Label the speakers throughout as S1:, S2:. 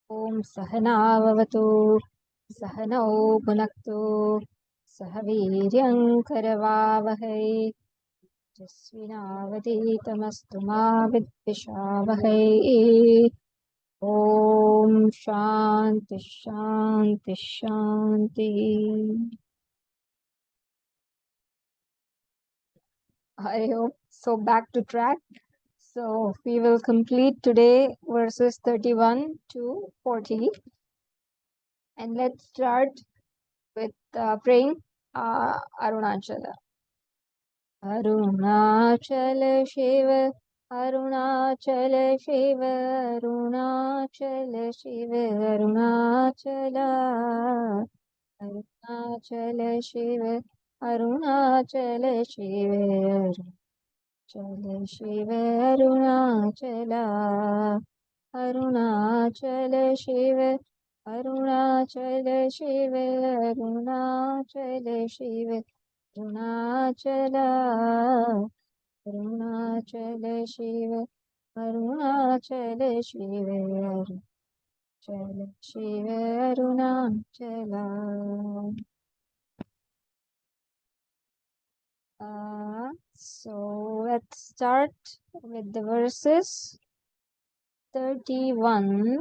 S1: Om Sahanavavatu Sahanau Bhunaktu Sahaviryam Karavavahai Jasvinavaditamastu ma Vidvishavahai. Om Shanti Shanti Shanti. I hope so. Back to track. So we will complete today verses 31 to 40. And let's start with praying Arunachala. Arunachala Shiva, Arunachala Shiva, Arunachala Shiva, Arunachala, Arunachala Shiva, Arunachala Shiva, Arunachala Shiva, Arunachala, Arunachala Shiva, Arunachala Shiva, Arunachala Shiva, Arunachala, Arunachala Shiva, Arunachala Shiva, Arunachala Shiva, Arunachala. So let's start with the verses 31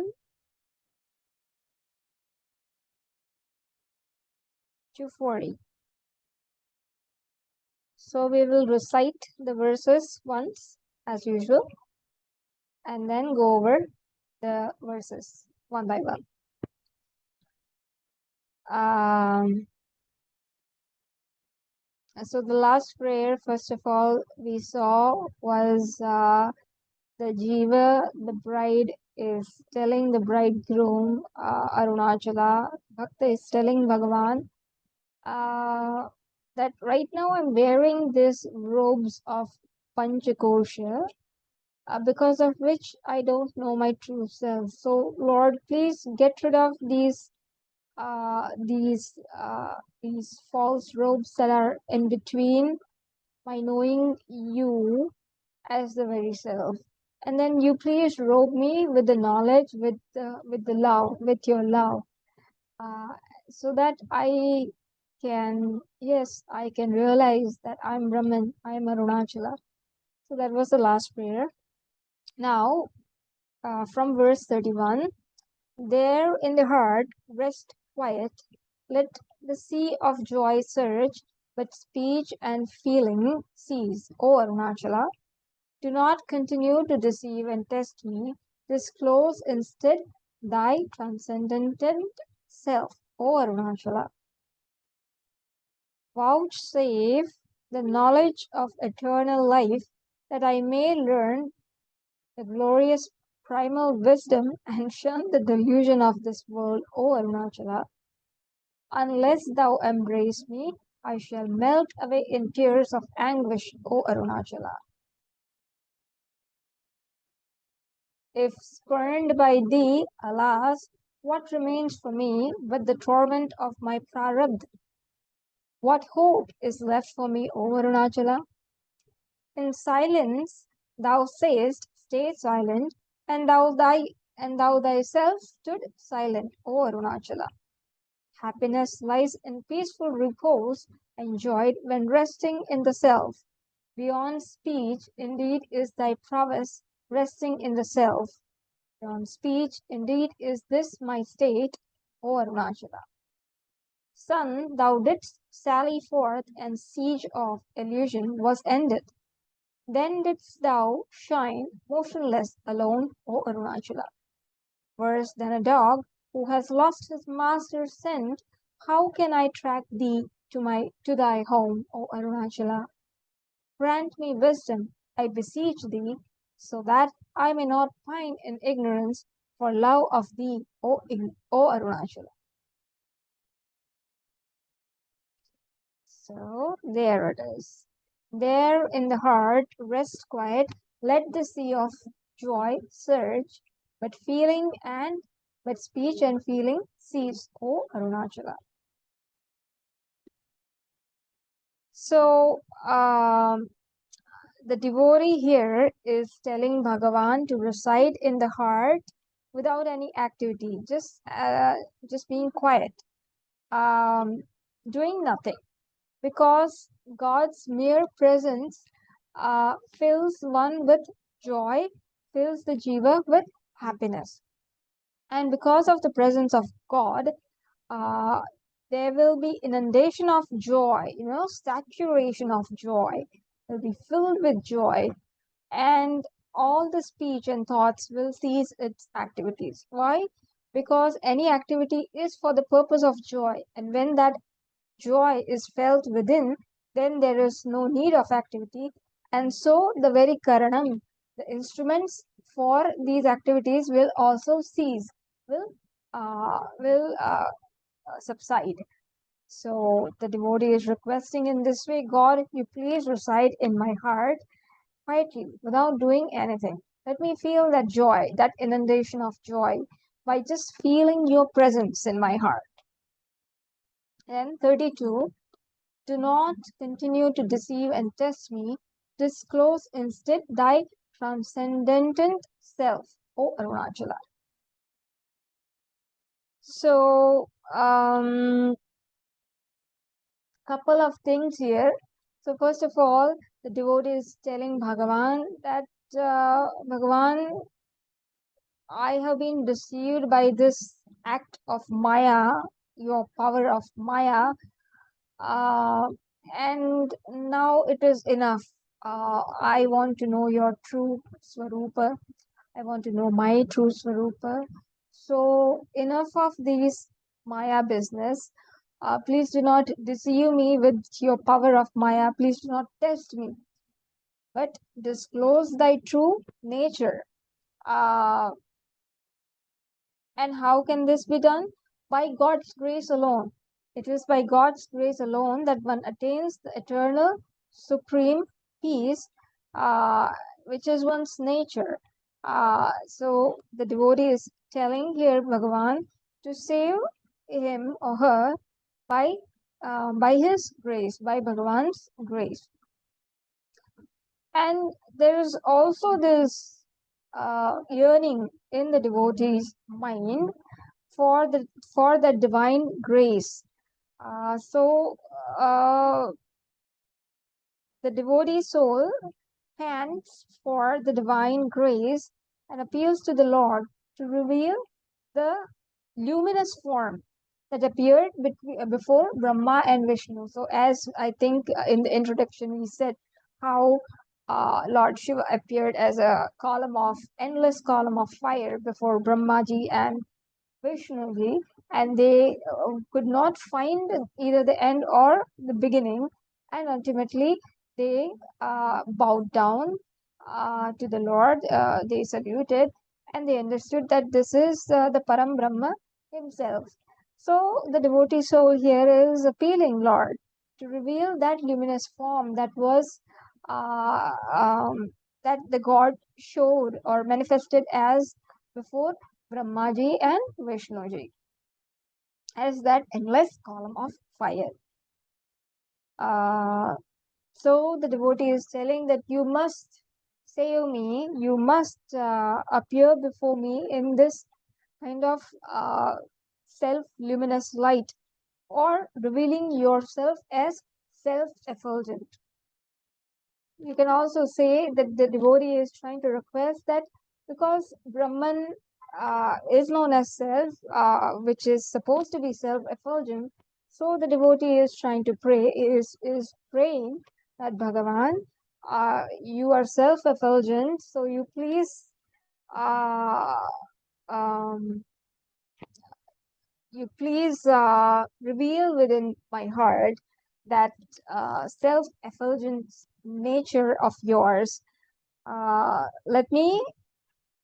S1: to 40. So we will recite the verses once as usual and then go over the verses one by one. So the last prayer, first of all, we saw was the Jiva, the bride, is telling the bridegroom, Arunachala, Bhakta is telling Bhagavan, that right now I'm wearing these robes of Panchakosha, because of which I don't know my true self. So Lord, please get rid of these false robes that are in between my knowing you as the very self. And then you please robe me with the knowledge, with the love, with your love, so that I can realize that I'm Brahman, I'm Arunachala. So that was the last prayer. Now, from verse 31, there in the heart rest quiet, let the sea of joy surge, but speech and feeling cease. O Arunachala, do not continue to deceive and test me. Disclose instead thy transcendent self, O Arunachala. Vouchsafe the knowledge of eternal life, that I may learn the glorious primal wisdom and shun the delusion of this world, O Arunachala. Unless thou embrace me, I shall melt away in tears of anguish, O Arunachala. If spurned by thee, alas, what remains for me but the torment of my prarabdha? What hope is left for me, O Arunachala? In silence thou sayest, stay silent, and thou thyself stood silent, O Arunachala. Happiness lies in peaceful repose, enjoyed when resting in the self. Beyond speech, indeed, is thy prowess, resting in the self. Beyond speech, indeed, is this my state, O Arunachala. Sun, thou didst sally forth, and siege of illusion was ended. Then didst thou shine motionless alone, O Arunachala. Worse than a dog who has lost his master's scent, how can I track thee to thy home, O Arunachala? Grant me wisdom, I beseech thee, so that I may not pine in ignorance for love of thee, O Arunachala. So there it is. There in the heart, rest quiet, let the sea of joy surge, but speech and feeling cease, O Arunachala. So the devotee here is telling Bhagavan to reside in the heart without any activity, just being quiet, um, doing nothing, because God's mere presence fills one with joy, fills the jiva with happiness. And because of the presence of God, uh, there will be inundation of joy, saturation of joy, will be filled with joy, and all the speech and thoughts will cease its activities. Why? Because any activity is for the purpose of joy, and when that joy is felt within, then there is no need of activity. And so the very karanam, the instruments for these activities will also cease, will subside. So the devotee is requesting in this way, God, you please reside in my heart quietly without doing anything. Let me feel that joy, that inundation of joy, by just feeling your presence in my heart. And 32, do not continue to deceive and test me. Disclose instead thy transcendent self, O Arunachala. So, couple of things here. So, first of all, the devotee is telling Bhagavan that Bhagavan, I have been deceived by this act of Maya, your power of Maya, uh, and now it is enough. I want to know your true Swarupa. I want to know my true Swarupa. So, enough of these Maya business. Please do not deceive me with your power of Maya. Please do not test me, but disclose thy true nature. Uh, And how can this be done? By God's grace alone. It is by God's grace alone that one attains the eternal, supreme peace, uh, which is one's nature. So the devotee is telling here Bhagavan to save him or her by by his grace, by Bhagavan's grace. And there is also this yearning in the devotee's mind for the divine grace. So the devotee soul pants for the divine grace and appeals to the Lord to reveal the luminous form that appeared before Brahma and Vishnu. So, as I think in the introduction we said how Lord Shiva appeared as a column of endless column of fire before Brahmaji and Vishnuji, and they could not find either the end or the beginning, and ultimately they bowed down to the Lord, they saluted, and they understood that this is the Param Brahma himself. So the devotee soul here is appealing, Lord, to reveal that luminous form that was uh, um, that the God showed or manifested as before Brahmaji and Vishnuji, as that endless column of fire. Uh, so the devotee is telling that you must save me, you must appear before me in this kind of self-luminous light, or revealing yourself as self-effulgent. You can also say that the devotee is trying to request that because Brahman is known as self, which is supposed to be self-effulgent, so the devotee is trying to pray, is praying that Bhagavan, you are self-effulgent, so you please uh, um, reveal within my heart that self-effulgent nature of yours. uh, let me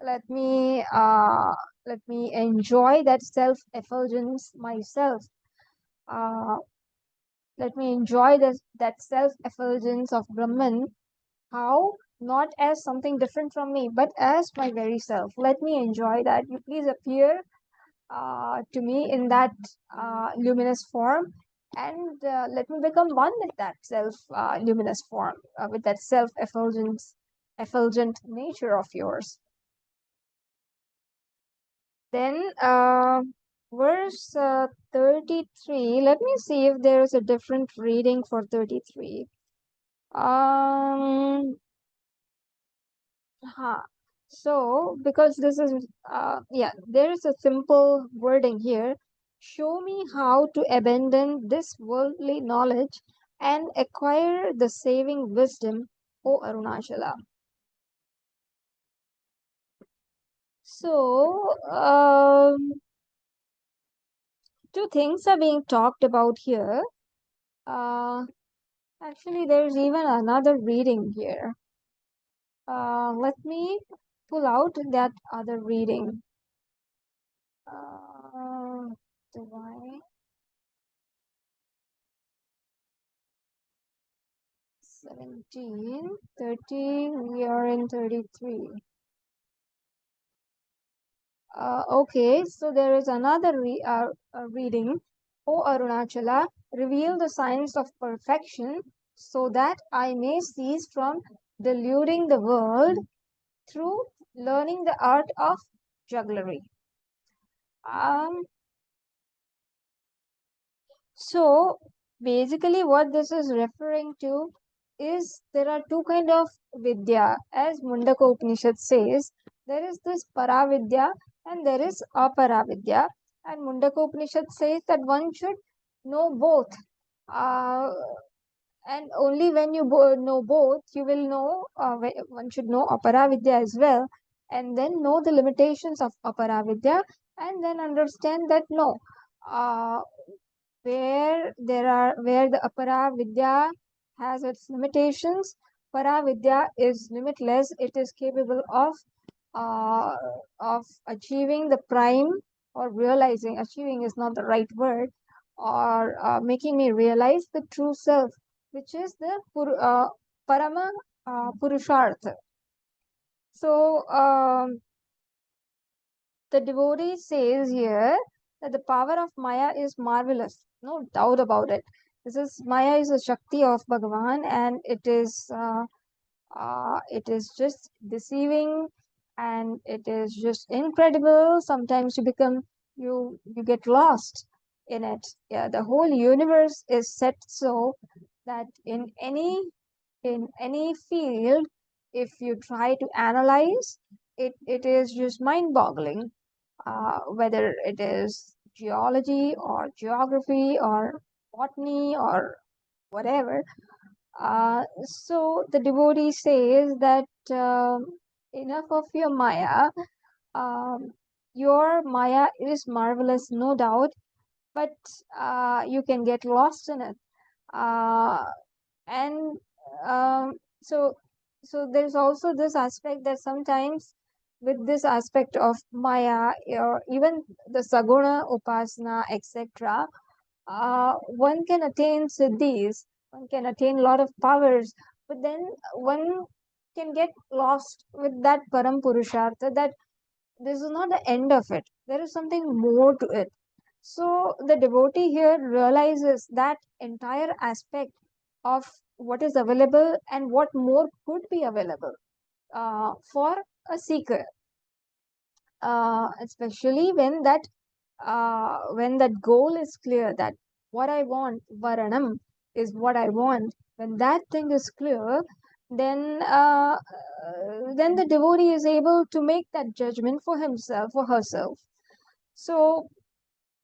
S1: let me uh, let me enjoy that self-effulgence myself. uh, Let me enjoy that self-effulgence of Brahman. How? Not as something different from me, but as my very self. Let me enjoy that. You please appear to me in that luminous form, and let me become one with that self luminous form, with that self-effulgent nature of yours. Then verse 33. Let me see if there is a different reading for 33. Um, huh. So, because this is, yeah, there is a simple wording here. Show me how to abandon this worldly knowledge and acquire the saving wisdom, O Arunachala. So, two things are being talked about here. Uh, Actually, there's even another reading here. Let me pull out that other reading. Divine 17, 30, we are in 33. Okay, so there is another reading. O Arunachala, reveal the signs of perfection so that I may cease from deluding the world through learning the art of jugglery. Um, so basically what this is referring to is there are two kind of vidya. As Mundaka Upanishad says, there is this Paravidya and there is Aparavidya. And Mundaka Upanishad says that one should know both. Uh, and only when you know both, you will know, one should know Aparavidya as well. And then know the limitations of Aparavidya and then understand that no. Uh, where the apara vidya has its limitations, para vidya is limitless. It is capable uh, of achieving the prime or realizing. Achieving is not the right word, or making me realize the true self, which is the parama purushartha. So the devotee says here that the power of Maya is marvelous, no doubt about it. This is Maya is a Shakti of Bhagavan, and it is just deceiving, and it is just incredible. Sometimes you get lost in it. Yeah, the whole universe is set so that in any field, if you try to analyze it, it is just mind-boggling, whether it is geology or geography or botany or whatever. So the devotee says that enough of your Maya. Um, your Maya is marvelous, no doubt, but you can get lost in it. Uh, and um, so so there's also this aspect that sometimes with this aspect of Maya or even the Saguna Upasana, etc., one can attain siddhis, one can attain a lot of powers, but then one can get lost with that Param Purushartha, that this is not the end of it. There is something more to it. So the devotee here realizes that entire aspect of what is available and what more could be available for a seeker, especially when that goal is clear, that what I want, Varanam, is what I want. When that thing is clear, then the devotee is able to make that judgment for himself or herself. So,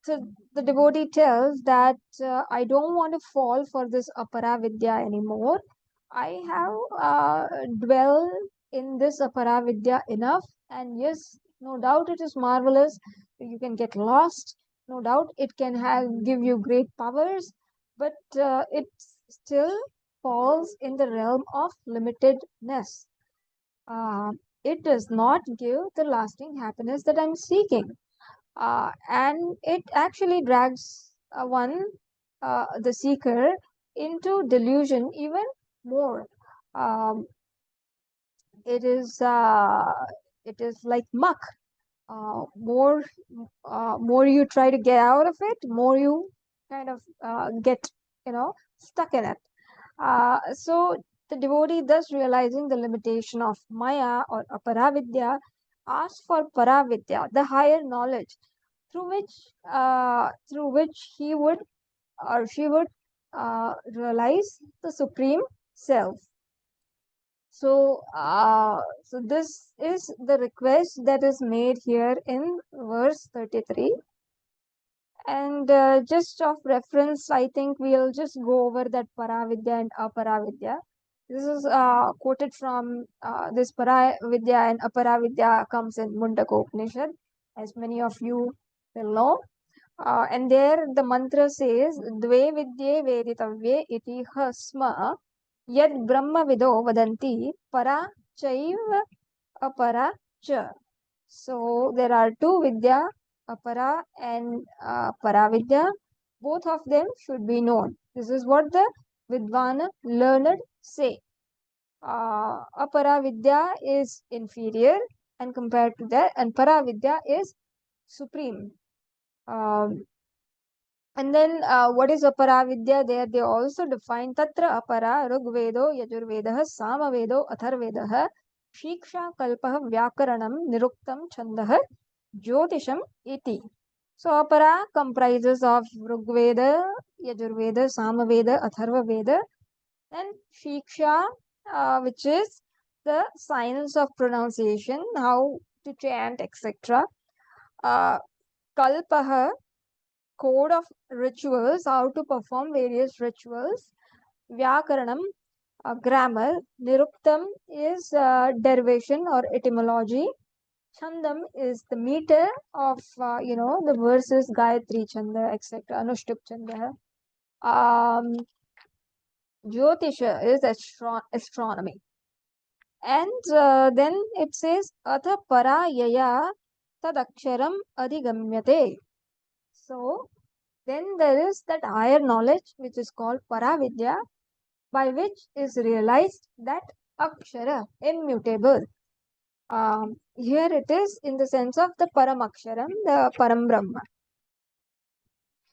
S1: so the devotee tells that I don't want to fall for this apara vidya anymore. I have dwelled in this apara vidya enough, and yes, no doubt it is marvelous. You can get lost. No doubt it can give you great powers, but it still falls in the realm of limitedness. Uh, it does not give the lasting happiness that I'm seeking, and it actually drags the seeker into delusion even more. Um, it is like muck. More you try to get out of it, more you kind of get stuck in it. So the devotee, thus realizing the limitation of Maya or Aparavidya, asked for Paravidya, the higher knowledge, through which he would or she would realize the supreme self. So this is the request that is made here in verse 33. And just of reference, I think we'll just go over that Paravidya and Aparavidya. This is quoted from this Paravidya and Aparavidya comes in Mundaka Upanishad, as many of you will know. And there the mantra says, Dve vidye veditavye iti hasma yad brahma vido vadanti para chaiva apara cha. So there are two vidya, apara and paravidya. Both of them should be known. This is what the Vidvana learned say. Aparavidya is inferior and compared to that, and paravidya is supreme. And then what is aparavidya? There they also define tatra apara rugvedo yajurvedah samavedo atharvedah shiksha kalpah vyakaranam niruktam chandah jyotisham iti. So apara comprises of Rigveda, Yajurveda, Samaveda, Atharvaveda, and Shiksha, which is the science of pronunciation, how to chant, etc. Kalpaha, code of rituals, how to perform various rituals. Vyakaranam, grammar. Niruktam is derivation or etymology. Chandam is the meter of, the verses, Gayatri Chanda, etc., Anushtup Chanda. Jyotisha is astronomy. And then it says, Atha para yaya tadaksharam adhigamyate. So, then there is that higher knowledge which is called Paravidya, by which is realized that Akshara, immutable. Here it is in the sense of the Paramaksharam, the Param Brahma.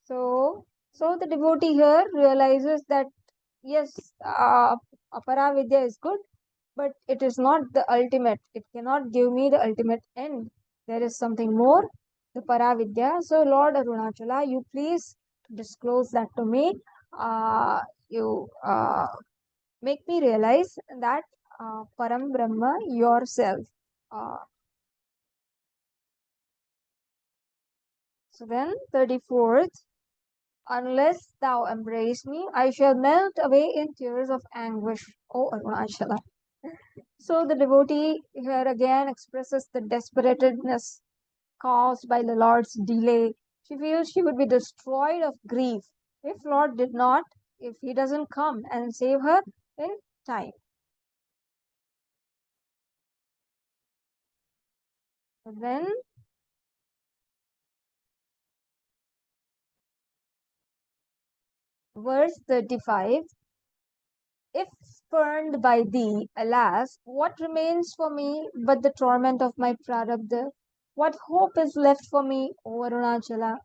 S1: So the devotee here realizes that yes, Aparavidya is good, but it is not the ultimate. It cannot give me the ultimate end. There is something more, the Paravidya. So Lord Arunachala, you please disclose that to me. You make me realize that Param Brahma yourself. So then 34th, unless thou embrace me, I shall melt away in tears of anguish, O Arunachala. So the devotee here again expresses the desperateness caused by the Lord's delay. She feels she would be destroyed of grief if Lord did not, if he doesn't come and save her in time. Then verse 35, if spurned by thee, alas, what remains for me but the torment of my prarabdha? What hope is left for me, O Arunachala?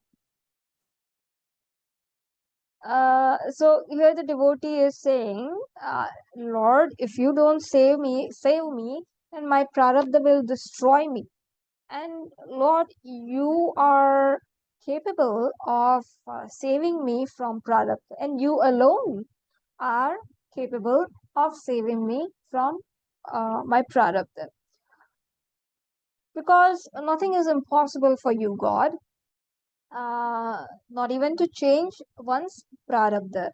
S1: So here the devotee is saying, Lord, if you don't save me, then my prarabdha will destroy me. And Lord, you are capable of saving me from prarabdha, and you alone are capable of saving me from my prarabdha. Because nothing is impossible for you, God. Not even to change one's prarabdha.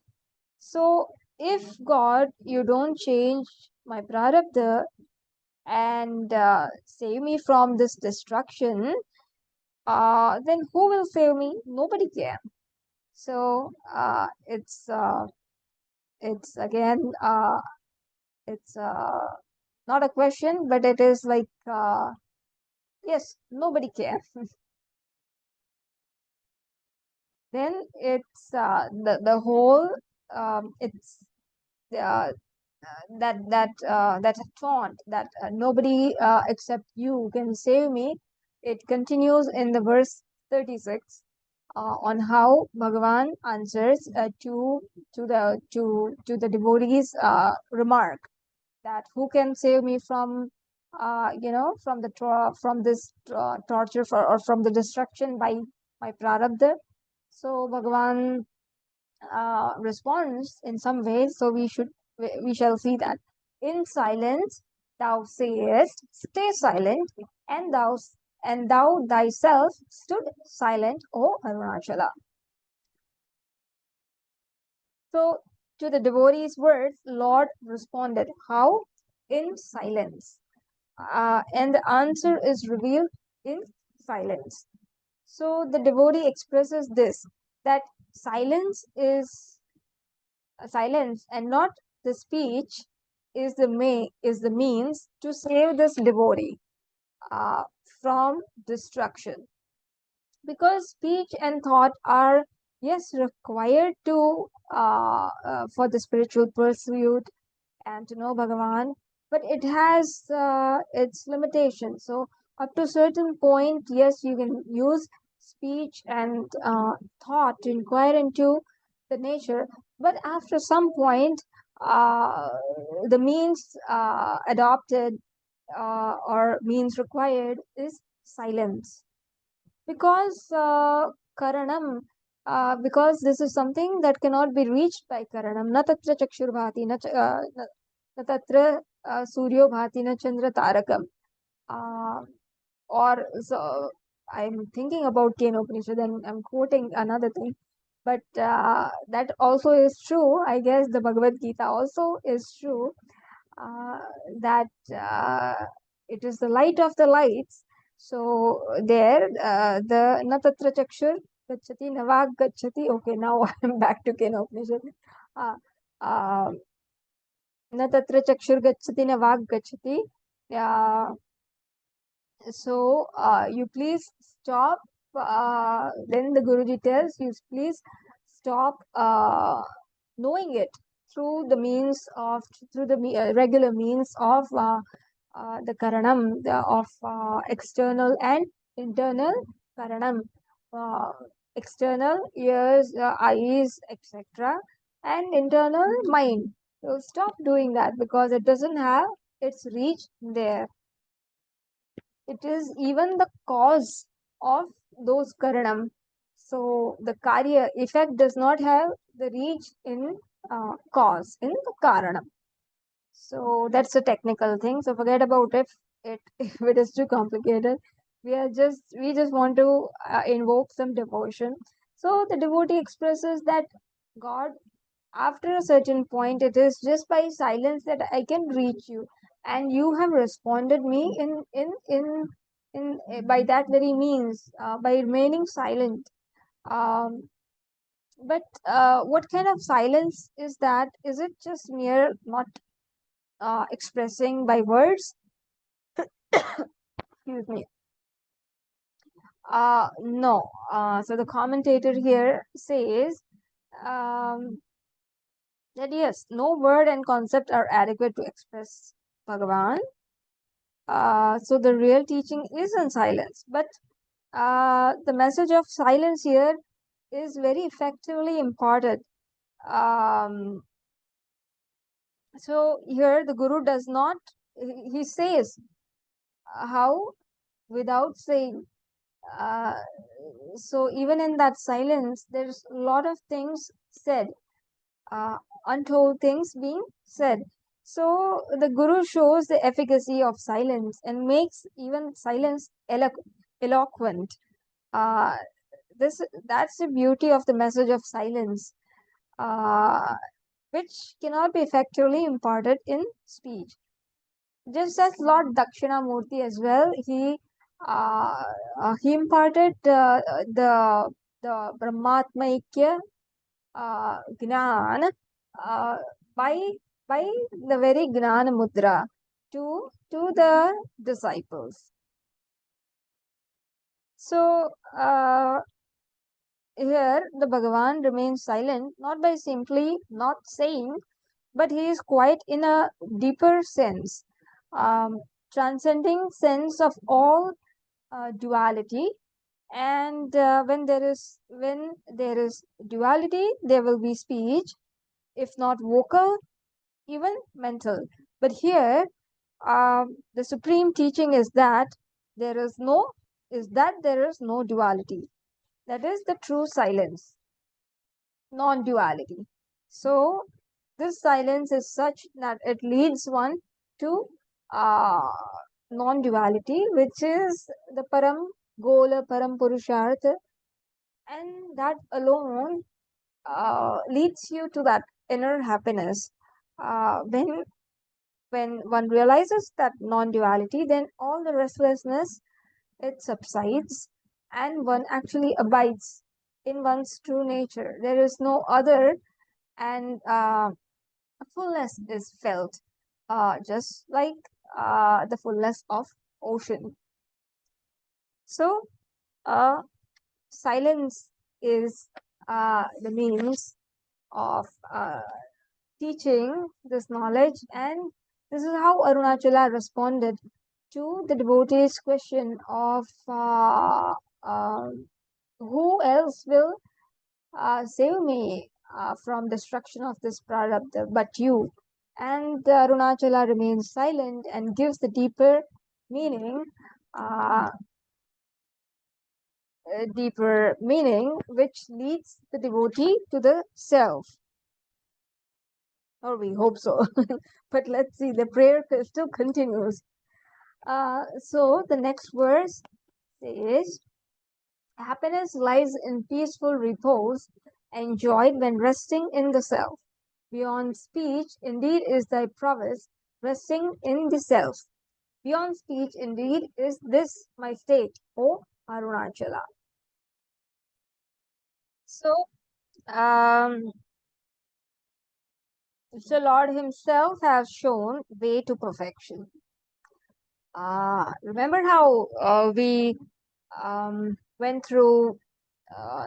S1: So, if God, you don't change my prarabdha and save me from this destruction, then who will save me? Nobody can. So, it's again, it's not a question, but it is like, yes, nobody can. Then it's the whole, it's uh, that taunt that nobody except you can save me. It continues in the verse 36 on how Bhagavan answers to the devotee's remark that who can save me from from this torture or from the destruction by my prarabdha. So Bhagavan responds in some ways. So we shall see that in silence thou sayest, stay silent, and thou thyself stood silent, O Arunachala. So to the devotee's words, Lord responded, how? In silence. And the answer is revealed in silence. So the devotee expresses this, that silence is silence and not the speech is the means to save this devotee from destruction, because speech and thought are, yes, required to for the spiritual pursuit and to know Bhagavan, but it has its limitations. So up to a certain point, yes, you can use speech and thought to inquire into the nature, but after some point, uh, the means adopted or means required is silence, because karanam, because this is something that cannot be reached by karanam. Na tatra chakshur bhati, na tatra suryo bhati, na chandra tarakam. Uh, or so I'm thinking about Kenopanishad and I'm quoting another thing, but that also is true. I guess the Bhagavad Gita also is true, uh, that it is the light of the lights. So there, the na tatra chakshur gacchati navag gacchati. Okay, now I'm back to Kenopanishad. Uh, uh, na tatra chakshur gacchati navag gacchati. So you please stop. Then the Guruji tells you, please stop knowing it through the means of through the regular means of the karanam, of external and internal karanam, uh, external ears, eyes, etc., and internal mind. So stop doing that because it doesn't have its reach there. It is even the cause of those karanam. So the karya effect does not have the reach in cause, in the karanam. So that's a technical thing. So forget about it if it is too complicated. We just want to invoke some devotion. So the devotee expresses that God, after a certain point, it is just by silence that I can reach you, and you have responded me in by that very means, by remaining silent. Um, but what kind of silence is that? Is it just mere not expressing by words? Excuse me. No. So the commentator here says that yes, no word and concept are adequate to express Bhagavan. So the real teaching is in silence, but the message of silence here is very effectively imparted. Um, so here the Guru does not, he says how without saying. Uh, so even in that silence, there's a lot of things said, uh, untold things being said. So the Guru shows the efficacy of silence and makes even silence eloquent. Uh, this that's the beauty of the message of silence, uh, which cannot be effectively imparted in speech. Just as Lord Dakshinamurti as well, he imparted the Brahmatmaikya Gnan uh, by by the very Gnana Mudra to the disciples. So here the Bhagavan remains silent not by simply not saying, but he is quiet in a deeper sense, um, transcending sense of all duality. And when there is duality, there will be speech, if not vocal, even mental. But here, the supreme teaching is that there is no duality. That is the true silence, non-duality. So this silence is such that it leads one to uh, non-duality, which is the param goal, param purushartha, and that alone leads you to that inner happiness. When one realizes that non-duality, then all the restlessness, it subsides, and one actually abides in one's true nature. There is no other, and fullness is felt, just like the fullness of ocean. So, silence is the means of teaching this knowledge, and this is how Arunachala responded to the devotee's question of uh, who else will save me from destruction of this prarabdha but you. And Arunachala remains silent and gives the uh, deeper meaning, which leads the devotee to the self. Or we hope so. But let's see, the prayer still continues. So the next verse says, happiness lies in peaceful repose, enjoyed when resting in the self. Beyond speech, indeed, is thy prowess, resting in the self. Beyond speech, indeed, is this my state, O Arunachala. So, um, the Lord Himself has shown way to perfection. Remember how we went through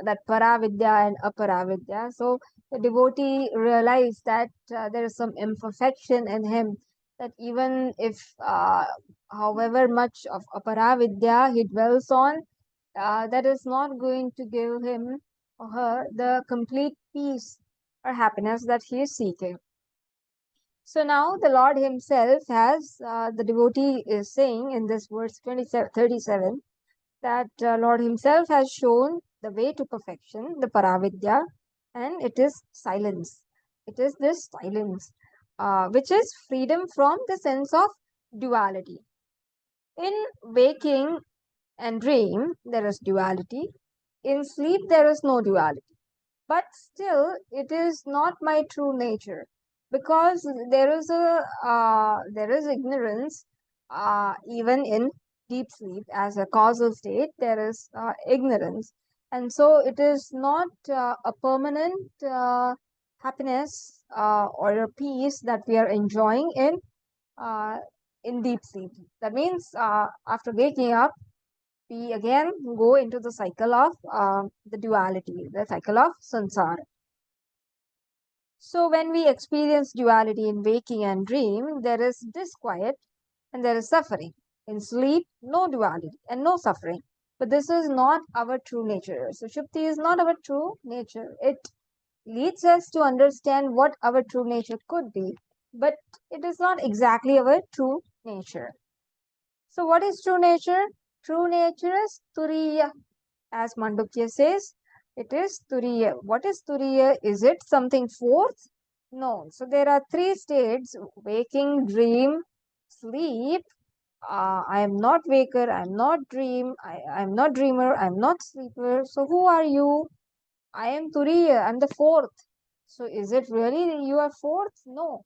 S1: that Paravidya and Aparavidya. So the devotee realized that there is some imperfection in him, that even if however much of Aparavidya he dwells on, that is not going to give him or her the complete peace or happiness that he is seeking. So now the Lord Himself has, the devotee is saying in this verse 37, that Lord Himself has shown the way to perfection, the Paravidya, and it is silence. It is this silence, which is freedom from the sense of duality. In waking and dream, there is duality. In sleep, there is no duality. But still, it is not my true nature, because there is ignorance even in deep sleep. As a causal state, there is ignorance, and so it is not a permanent happiness or a peace that we are enjoying uh, in deep sleep. That means after waking up, we again go into the cycle of the duality, the cycle of samsara. So when we experience duality in waking and dream, there is disquiet and there is suffering. In sleep, no duality and no suffering. But this is not our true nature. So Shupti is not our true nature. It leads us to understand what our true nature could be, but it is not exactly our true nature. So what is true nature? True nature is Turiya. As Mandukya says, it is Turiya. What is Turiya? Is it something fourth? No. So there are three states: waking, dream, sleep. I am not waker, I am not dream, I am not dreamer, I am not sleeper. So who are you? I am Turiya, I am the fourth. So is it really you are fourth? No.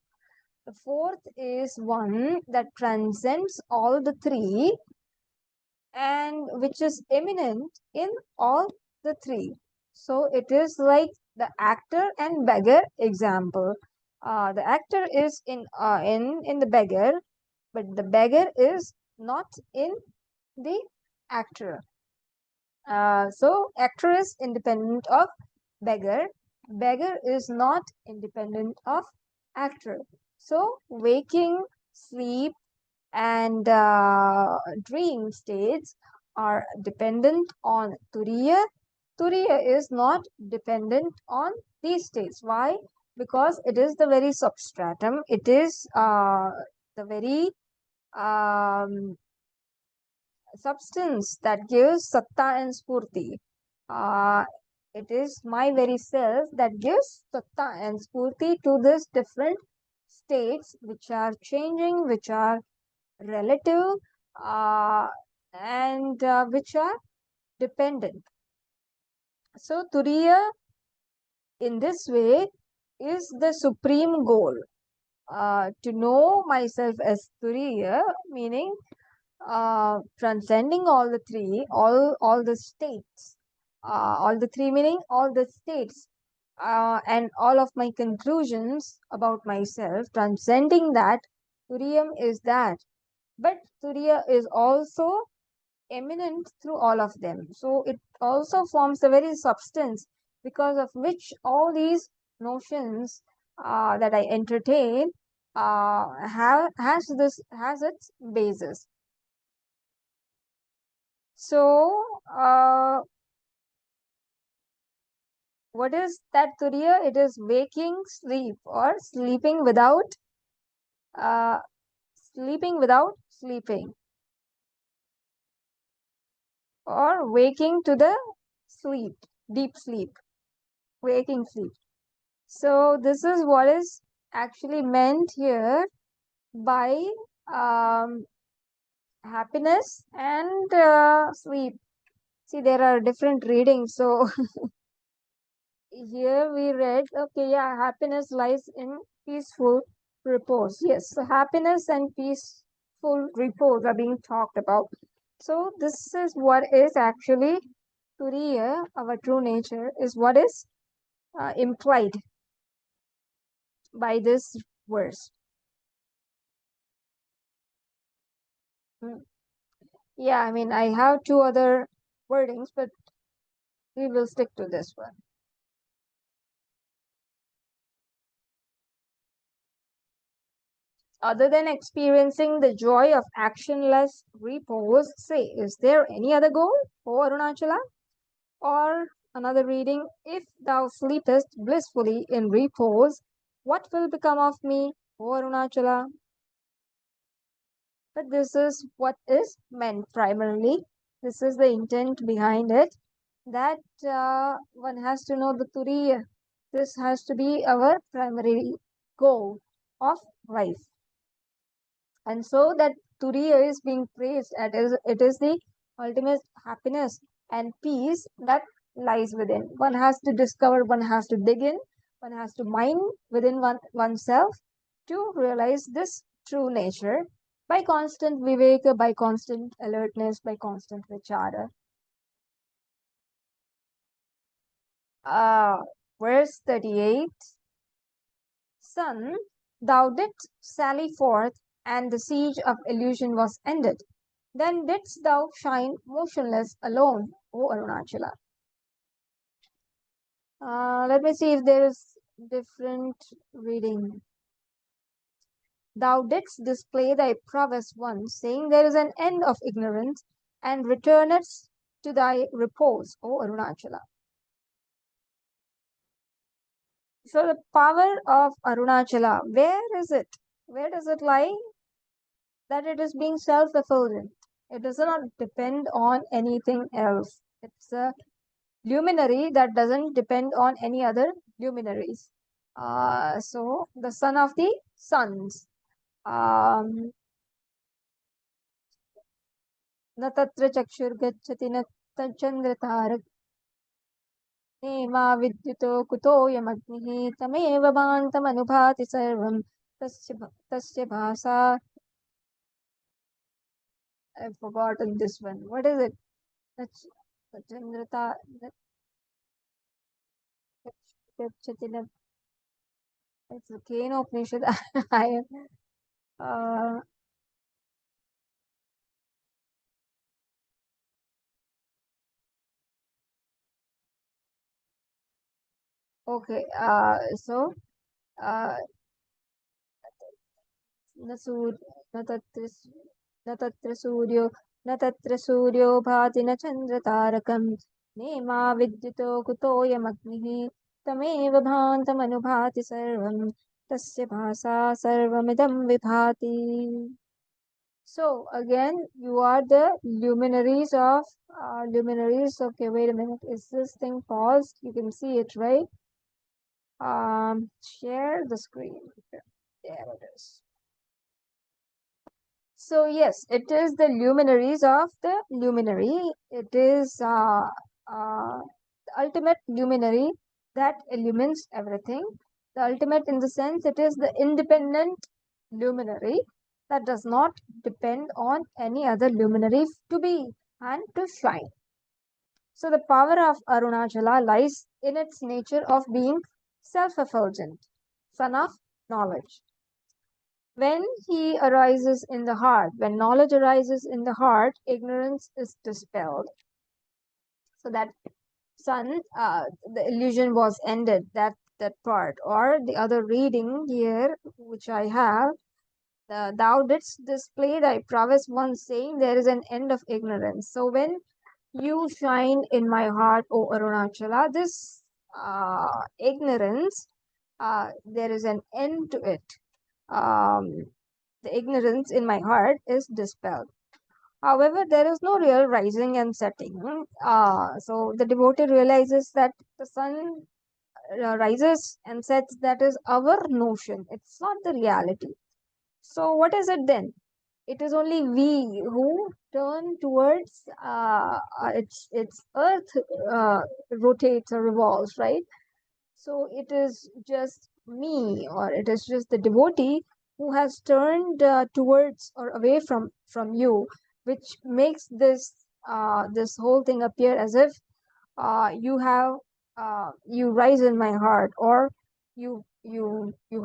S1: The fourth is one that transcends all the three and which is eminent in all the three. So it is like the actor and beggar example. The actor is in the beggar, but the beggar is not in the actor. So actor is independent of beggar. Beggar is not independent of actor. So waking, sleep, and dream states are dependent on Turiya. Turiya is not dependent on these states. Why? Because it is the very substratum. It is the very um, substance that gives satta and spurti. Uh, it is my very self that gives satta and spurti to these different states which are changing, which are relative, uh, and which are dependent. So, Turiya in this way is the supreme goal. To know myself as Turiya, meaning transcending all the three, all the states, all the three meaning all the states, and all of my conclusions about myself, transcending that, Turiyam is that. But Turiya is also eminent through all of them. So it also forms the very substance because of which all these notions that I entertain has its basis. So, what is that Turiya? It is waking sleep or uh, sleeping without sleeping, or waking to the sleep, deep sleep, waking sleep. So this is what is actually meant here by um, happiness and sleep. See, there are different readings. So here we read, okay, yeah, happiness lies in peaceful repose. Yes, so happiness and peaceful repose are being talked about. So this is what is actually Turiya, our true nature, is what is implied by this verse. Mm. Yeah, I mean, I have two other wordings, but we will stick to this one. Other than experiencing the joy of actionless repose, say, is there any other goal, O Arunachala? Or another reading, if thou sleepest blissfully in repose, what will become of me, O Arunachala? But this is what is meant primarily. This is the intent behind it, that one has to know the Turiya. This has to be our primary goal of life. And so that Turiya is being praised at is it is the ultimate happiness and peace that lies within. One has to discover, one has to dig in, one has to mine within oneself to realize this true nature by constant viveka, by constant alertness, by constant vichara. Uh, verse 38. Sun, thou didst sally forth, and the siege of illusion was ended. Then didst thou shine motionless alone, O Arunachala. Let me see if there is different reading. Thou didst display thy prowess once, saying there is an end of ignorance, and returnest to thy repose, O Arunachala. So the power of Arunachala, where is it? Where does it lie? That it is being self-effulgent. It does not depend on anything else. It's a luminary that doesn't depend on any other luminaries. So the son of the suns. Um, न तत्र चक्षुर्गच्छति न चन्द्रतारक नेमा विद्युतो कुतोऽयमग्निः तमेव भान्तमनुभाति सर्वं तस्य भासा. I've forgotten this one. What is it? That's Chandrata. Gachati na. It's the Keno Upanishad. I uh, okay. So uh, न सूर्य न तत्र न तत्र सूर्यो न तत्र सूर्यो भाति न चन्द्रतारकं नेमा विद्युतो कुतोऽयमग्निः तमेव भान्तमनुभाति सर्वं तस्य भासा सर्वमिदं विभाति. So again, you are the luminaries. Okay, wait a minute. Is this thing paused? You can see it, right? Share the screen. There it is. So yes, it is the luminaries of the luminary. It is the ultimate luminary that illumines everything. The ultimate in the sense it is the independent luminary that does not depend on any other luminary to be and to shine. So the power of Arunachala lies in its nature of being self-effulgent, son of knowledge. When he arises in the heart, when knowledge arises in the heart, ignorance is dispelled. So that sun, the illusion was ended. That part, or the other reading here, which I have, thou didst display thy prowess once, saying there is an end of ignorance. So when you shine in my heart, O Arunachala, this ignorance, there is an end to it. The ignorance in my heart is dispelled. However, there is no real rising and setting. So the devotee realizes that the sun rises and sets, that is our notion. It's not the reality. So what is it then? It is only we who turn towards its earth rotates or revolves, right? So it is just me, or it is just the devotee who has turned towards or away from you, which makes this whole thing appear as if you rise in my heart, or you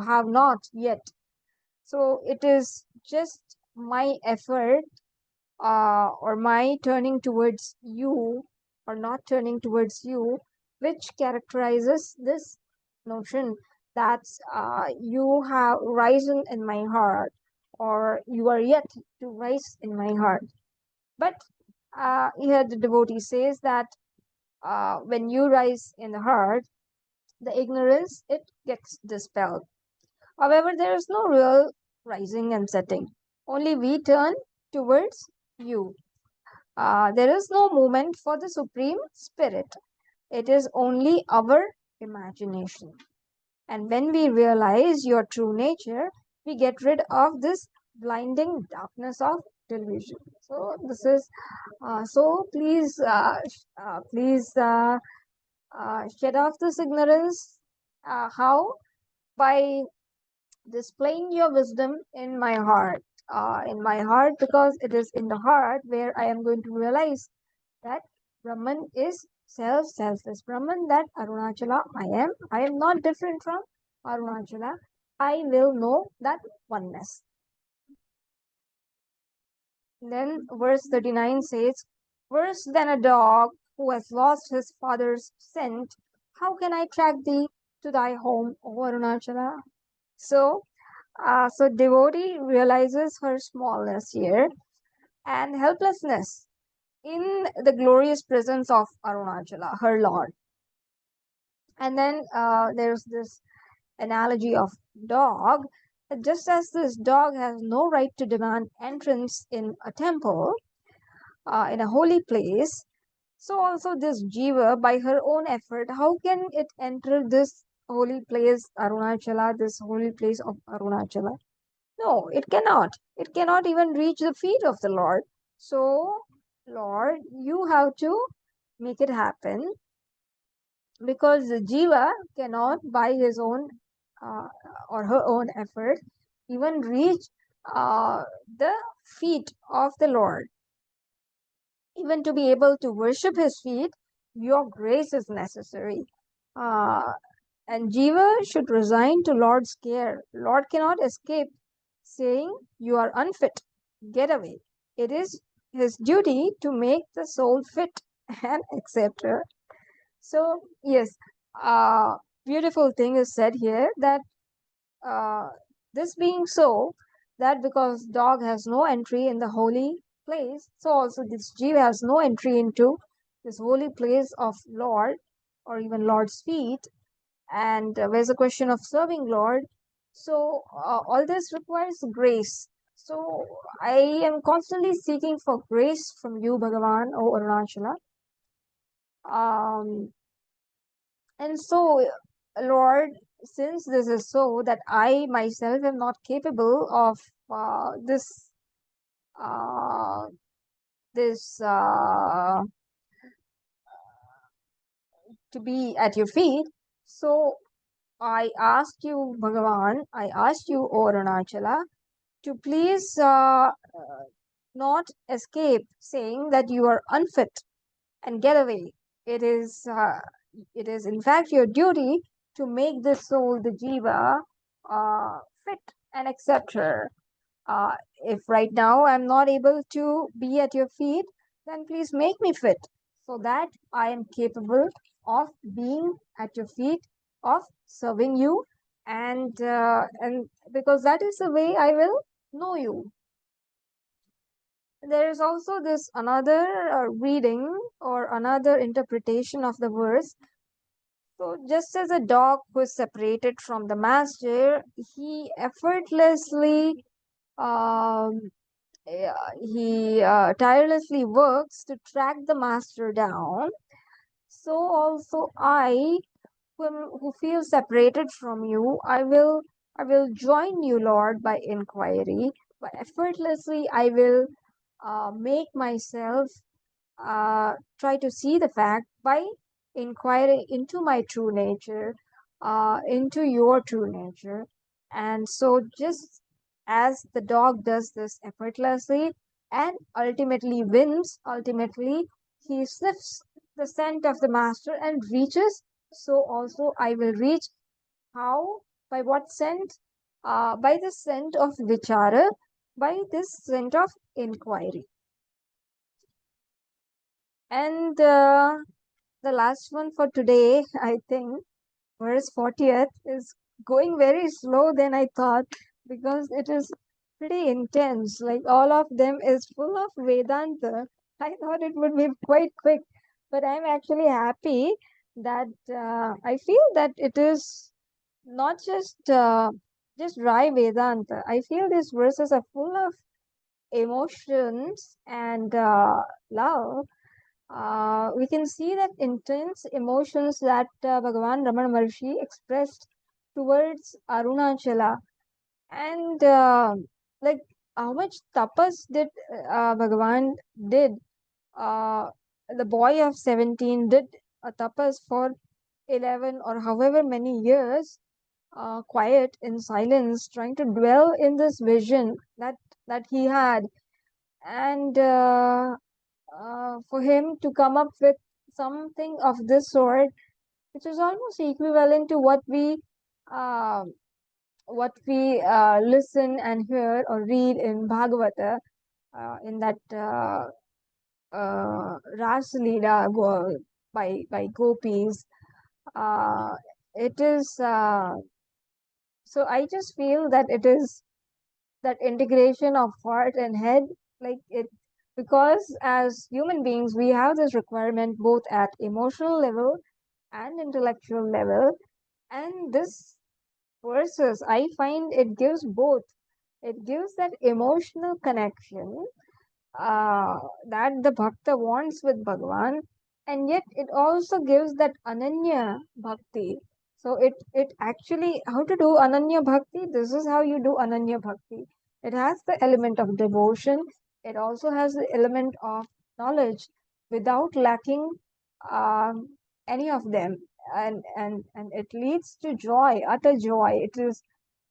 S1: have not yet. So it is just my effort, or my turning towards you or not turning towards you, which characterizes this notion that you have risen in my heart, or you are yet to rise in my heart. But here the devotee says that when you rise in the heart, the ignorance, it gets dispelled. However, there is no real rising and setting. Only we turn towards you. There is no movement for the Supreme Spirit. It is only our imagination. And when we realize your true nature, we get rid of this blinding darkness of delusion. So this is so. Please shed off this ignorance. How? By displaying your wisdom in my heart. In my heart, because it is in the heart where I am going to realize that Brahman is selfless. Brahman, that Arunachala I am not different from Arunachala. I will know that oneness. Then verse 39 says, worse than a dog who has lost his father's scent, how can I track thee to thy home, O Arunachala? So devotee realizes her smallness here and helplessness in the glorious presence of Arunachala, her Lord. And then there's this analogy of dog. Just as this dog has no right to demand entrance in a temple, in a holy place, so also this jiva, by her own effort, how can it enter this holy place, Arunachala, this holy place of Arunachala? No, it cannot. It cannot even reach the feet of the Lord. So, Lord, you have to make it happen, because the jiva cannot, by his own uh, or her own effort, even reach the feet of the Lord. Even to be able to worship his feet, your grace is necessary. Uh, and jiva should resign to Lord's care. Lord cannot escape saying, you are unfit, get away. It is his duty to make the soul fit, and etc. So, yes, beautiful thing is said here, that uh, this being so, that because dog has no entry in the holy place, so also this jiva has no entry into this holy place of Lord, or even Lord's feet. And where's the question of serving Lord? So all this requires grace. So I am constantly seeking for grace from you, Bhagavan, O Arunachala. Um, and so, Lord, since this is so that I myself am not capable of this uh, this to be at your feet, so I asked you, Bhagavan, I asked you, O Arunachala, to please not escape saying that you are unfit and get away. It is, uh, it is in fact your duty to make this soul, the jiva, fit and accept her. If right now I'm not able to be at your feet, then please make me fit so that I am capable of being at your feet, of serving you, and because that is the way I will know you. There is also this another reading or another interpretation of the verse. So, just as a dog who is separated from the master, he effortlessly, um, he tirelessly works to track the master down. So, also I, who feel separated from you, I will join you, Lord, by inquiry. But effortlessly, I will make myself try to see the fact by inquiring into my true nature, into your true nature. And so, just as the dog does this effortlessly and ultimately wins, ultimately he sniffs the scent of the master and reaches, so also I will reach. How? By what scent? By the scent of vichara, by this scent of inquiry. And the last one for today, I think, verse 40th, is going very slow than I thought because it is pretty intense. Like all of them is full of Vedanta. I thought it would be quite quick, but I'm actually happy that I feel that it is not just dry Vedanta. I feel these verses are full of emotions and love. We can see that intense emotions that Bhagavan Ramana Maharshi expressed towards Arunachala. And like how much tapas did Bhagavan did. Uh, the boy of 17 did a tapas for 11 or however many years, quiet in silence, trying to dwell in this vision that he had. And for him to come up with something of this sort, which is almost equivalent to uh, what we listen and hear or read in Bhagavata, in that Ras Leela by gopis. Uh, it is so I just feel that it is that integration of heart and head, like it, because as human beings we have this requirement both at emotional level and intellectual level, and this verses I find it gives both. It gives that emotional connection uh, that the bhakta wants with Bhagavan, and yet it also gives that ananya bhakti. So it actually, how to do ananya bhakti? This is how you do ananya bhakti. It has the element of devotion. It also has the element of knowledge, without lacking um, any of them, and it leads to joy, utter joy. It is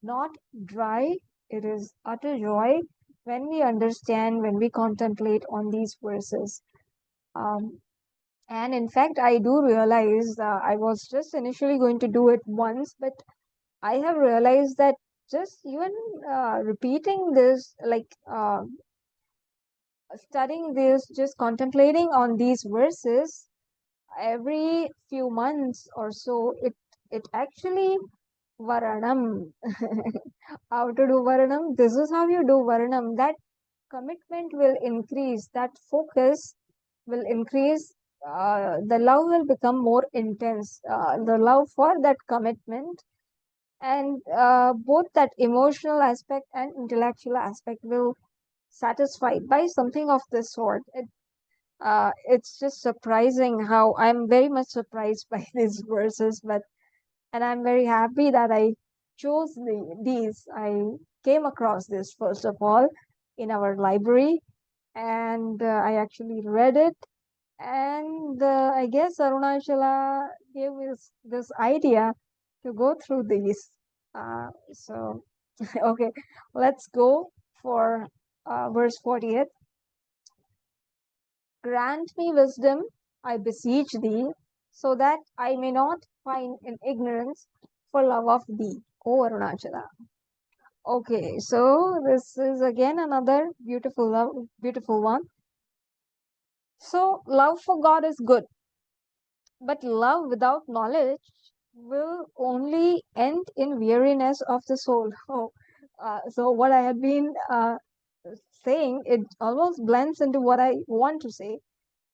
S1: not dry. It is utter joy when we understand, when we contemplate on these verses. Um, and in fact, I do realize I was just initially going to do it once, but I have realized that just even repeating this, like studying this, just contemplating on these verses every few months or so, it actually Varanam. How to do Varanam? This is how you do Varanam. That commitment will increase, that focus will increase, the love will become more intense, the love for that commitment. and both that emotional aspect and intellectual aspect will satisfied by something of this sort. It's just surprising how I'm very much surprised by these verses, but and I'm very happy that I chose these. I came across this first of all in our library, and I actually read it. And I guess Arunachala gave us this idea to go through these. So, okay, let's go for verse 48. Grant me wisdom, I beseech thee, so that I may not find in ignorance for love of thee, O Arunachala. Okay, so this is again another beautiful one. So love for God is good, but love without knowledge will only end in weariness of the soul. Oh, so what I had been saying, it almost blends into what I want to say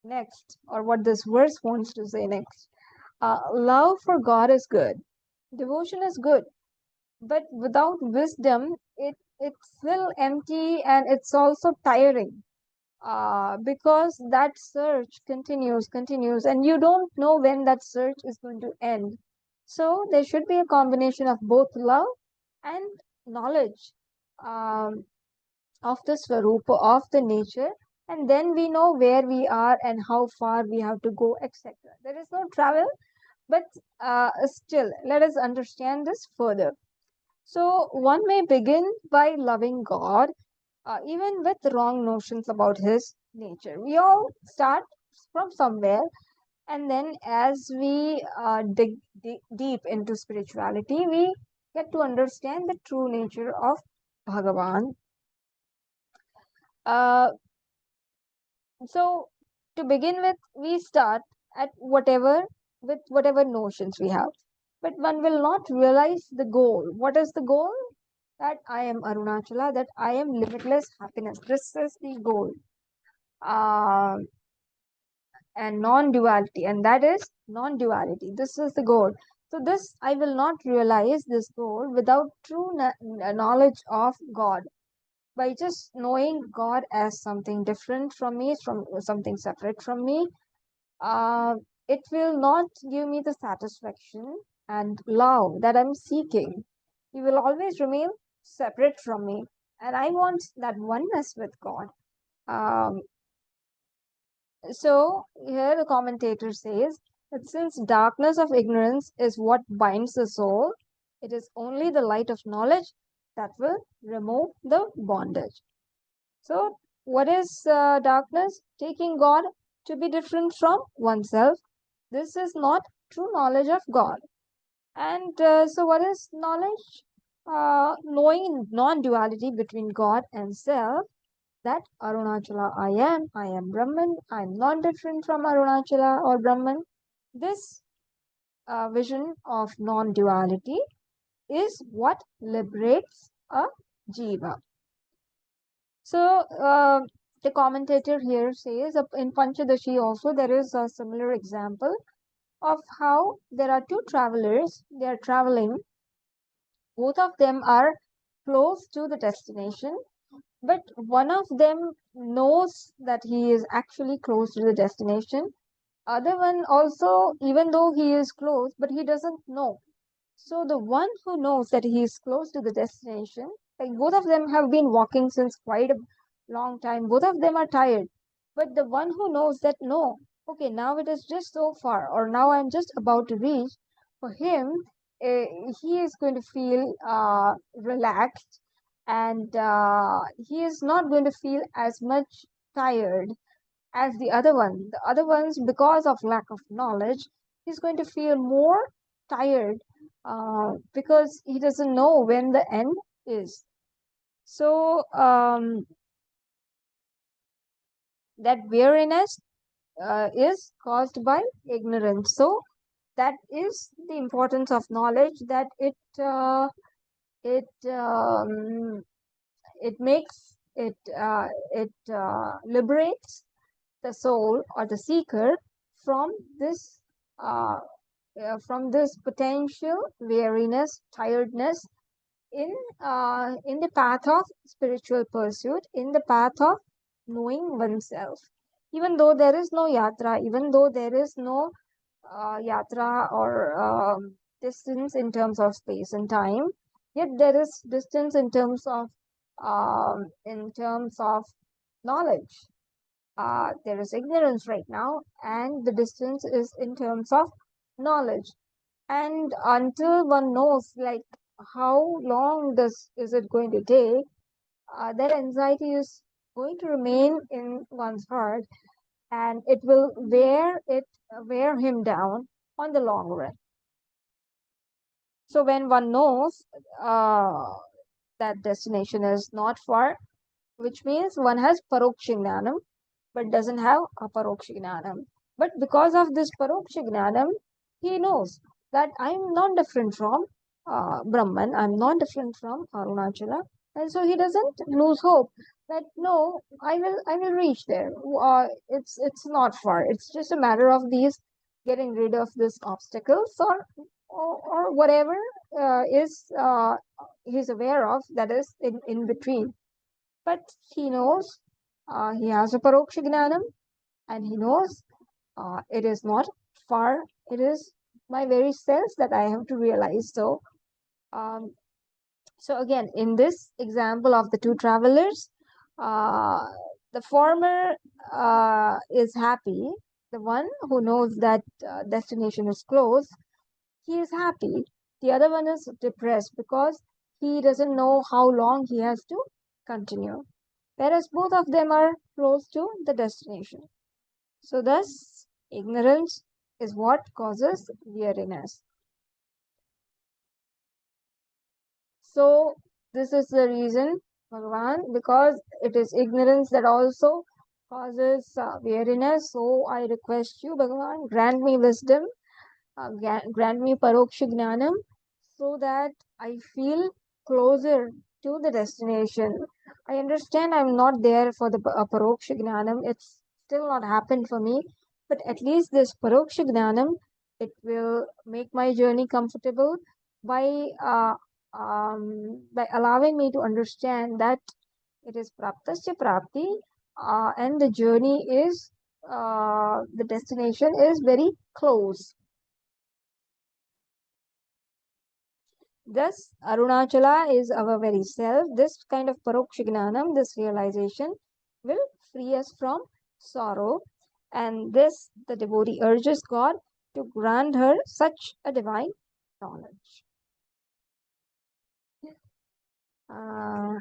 S1: next, or what this verse wants to say next. Love for God is good, devotion is good, but without wisdom, it's still empty and it's also tiring. Because that search continues, and you don't know when that search is going to end. So there should be a combination of both love and knowledge of the Swarupa, of the nature, and then we know where we are and how far we have to go, etc. There is no travel, but still, let us understand this further. So, one may begin by loving God, even with wrong notions about His nature. We all start from somewhere, and then as we dig deep into spirituality, we get to understand the true nature of Bhagavan. Uh, So to begin with, we start at whatever notions we have. But one will not realize the goal. What is the goal? That I am Arunachala, that I am limitless happiness. This is the goal. Uh, and non-duality, and that is non-duality. This is the goal. So this I will not realize this goal without true knowledge of God, by just knowing God as something different from me, from something separate from me. uh, it will not give me the satisfaction and love that I'm seeking. He will always remain separate from me, and I want that oneness with God. Um, so here the commentator says that since darkness of ignorance is what binds the soul, it is only the light of knowledge that will remove the bondage. So, what is darkness? Taking God to be different from oneself. This is not true knowledge of God. And so, what is knowledge? Knowing non duality between God and self, that Arunachala I am Brahman, I am not different from Arunachala or Brahman. This vision of non duality is what liberates a jiva. So, the commentator here says in Panchadashi also there is a similar example of how there are two travelers, they are traveling, both of them are close to the destination, but one of them knows that he is actually close to the destination. Other one also, even though he is close, but he doesn't know. So the one who knows that he is close to the destination, like both of them have been walking since quite a long time, both of them are tired. But the one who knows that no, okay, now it is just so far, or now I'm just about to reach, for him, he is going to feel relaxed, and he is not going to feel as much tired as the other one. The other ones, because of lack of knowledge, he's going to feel more tired because he doesn't know when the end is. So that weariness is caused by ignorance. So that is the importance of knowledge. That it it makes it liberates the soul or the seeker from this uh, from this potential weariness, tiredness in the path of spiritual pursuit, in the path of knowing oneself. Even though there is no yatra, even though there is no yatra or distance in terms of space and time, yet there is distance in terms of knowledge. There is ignorance right now, and the distance is in terms of knowledge. And until one knows, like, how long this is it going to take, that anxiety is going to remain in one's heart, and it will wear him down on the long run. So when one knows uh, that destination is not far, which means one has paroksha gnanam, but doesn't have aparoksha gnanam. But because of this paroksha gnanam, he knows that I'm not different from Brahman, I'm not different from Arunachala, and so he doesn't lose hope that no, I will reach there. It's not far. It's just a matter of these getting rid of these obstacles or whatever is he's aware of that is in between. But he knows he has a paroksha gnanam, and he knows it is not far, it is my very self that I have to realize. Um, so again, in this example of the two travelers, uh, the former is happy, the one who knows that destination is close, he is happy. The other one is depressed because he doesn't know how long he has to continue, whereas both of them are close to the destination. So thus, ignorance is what causes weariness. So this is the reason, Bhagavan, because it is ignorance that also causes weariness. So I request you, Bhagavan, grant me wisdom, grant me paroksha gnanam, so that I feel closer to the destination. I understand I'm not there for the paroksha gnanam. It's still not happened for me, but at least this paroksha gnanam, it will make my journey comfortable by by allowing me to understand that it is praptasya prapti, and the journey is the destination is very close. Thus, Arunachala is our very self. This kind of paroksha gnanam, this realization, will free us from sorrow. And this, the devotee urges God to grant her such a divine knowledge. Uh,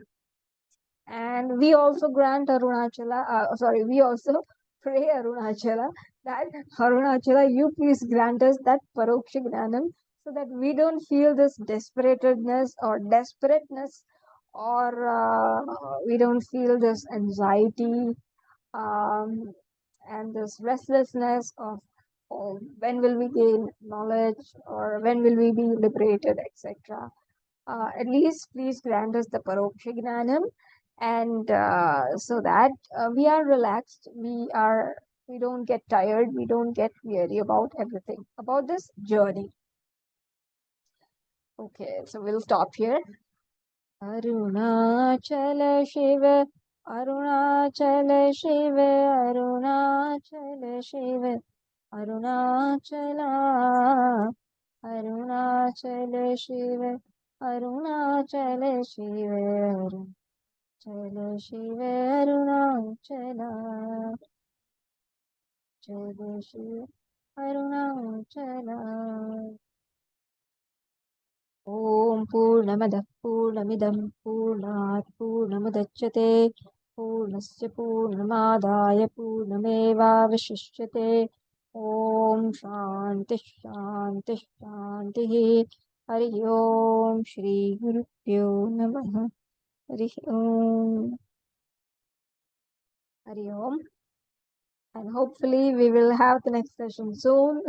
S1: and we also grant Arunachala, we also pray Arunachala that Arunachala, you please grant us that paroksha gnanam so that we don't feel this desperatedness or desperateness, or we don't feel this anxiety um, and this restlessness of when will we gain knowledge or when will we be liberated, etc. At least please grant us the paroksha gnanam, and so that we are relaxed, we don't get tired, we don't get weary about everything about this journey. Okay, so we'll stop here. Arunachala Shiva, Arunachala Shiva, Arunachala Shiva, Arunachala, Arunachala Shiva, Arunachala Shiva, Arunachala Shiva, Arunachala, Chala Shiva, Arunachala. ॐ पूर्णमदः पूर्णमिदं पूर्णात् पूर्णमुदच्यते पूर्णस्य पूर्णमादाय पूर्णमेवावशिष्यते ॐ शान्तिः शान्तिः शान्तिः हरिः ॐ श्रीगुरुभ्यो नमः हरिः ॐ हरि ओम, and hopefully we will have the next session soon.